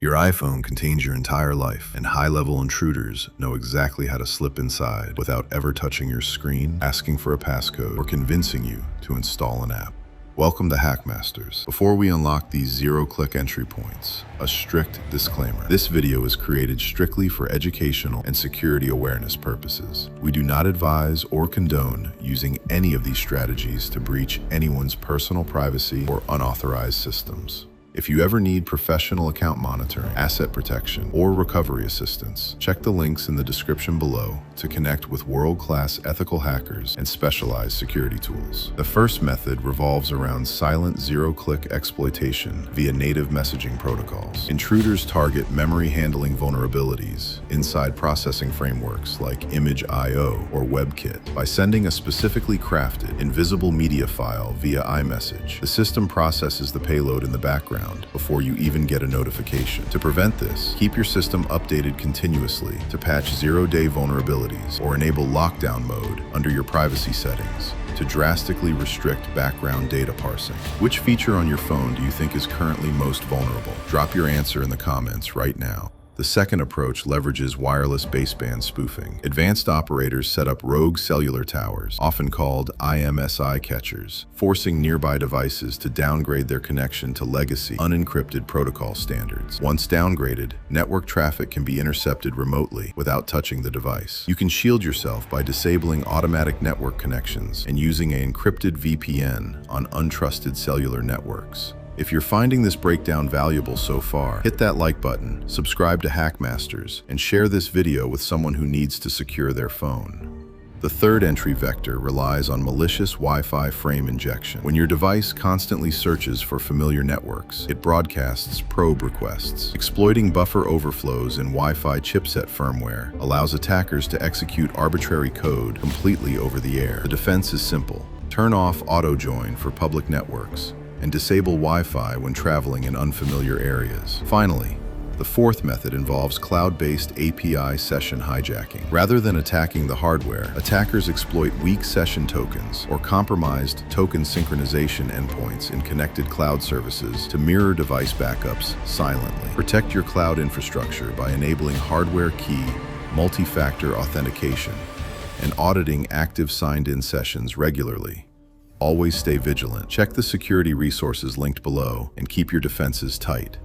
Your iPhone contains your entire life, and high-level intruders know exactly how to slip inside without ever touching your screen, asking for a passcode, or convincing you to install an app. Welcome to Hakk Masters. Before we unlock these zero-click entry points, a strict disclaimer. This video is created strictly for educational and security awareness purposes. We do not advise or condone using any of these strategies to breach anyone's personal privacy or unauthorized systems. If you ever need professional account monitoring, asset protection, or recovery assistance, check the links in the description below to connect with world-class ethical hackers and specialized security tools. The first method revolves around silent zero-click exploitation via native messaging protocols. Intruders target memory handling vulnerabilities inside processing frameworks like Image.io or WebKit. By sending a specifically crafted, invisible media file via iMessage, the system processes the payload in the background before you even get a notification. To prevent this, keep your system updated continuously to patch zero-day vulnerabilities or enable lockdown mode under your privacy settings to drastically restrict background data parsing. Which feature on your phone do you think is currently most vulnerable? Drop your answer in the comments right now. The second approach leverages wireless baseband spoofing. Advanced operators set up rogue cellular towers, often called IMSI catchers, forcing nearby devices to downgrade their connection to legacy, unencrypted protocol standards. Once downgraded, network traffic can be intercepted remotely without touching the device. You can shield yourself by disabling automatic network connections and using an encrypted VPN on untrusted cellular networks. If you're finding this breakdown valuable so far, hit that like button, subscribe to Hakk Masters, and share this video with someone who needs to secure their phone. The third entry vector relies on malicious Wi-Fi frame injection. When your device constantly searches for familiar networks, it broadcasts probe requests. Exploiting buffer overflows in Wi-Fi chipset firmware allows attackers to execute arbitrary code completely over the air. The defense is simple. Turn off auto-join for public networks and disable Wi-Fi when traveling in unfamiliar areas. Finally, the fourth method involves cloud-based API session hijacking. Rather than attacking the hardware, attackers exploit weak session tokens or compromised token synchronization endpoints in connected cloud services to mirror device backups silently. Protect your cloud infrastructure by enabling hardware key, multi-factor authentication, and auditing active signed-in sessions regularly. Always stay vigilant. Check the security resources linked below and keep your defenses tight.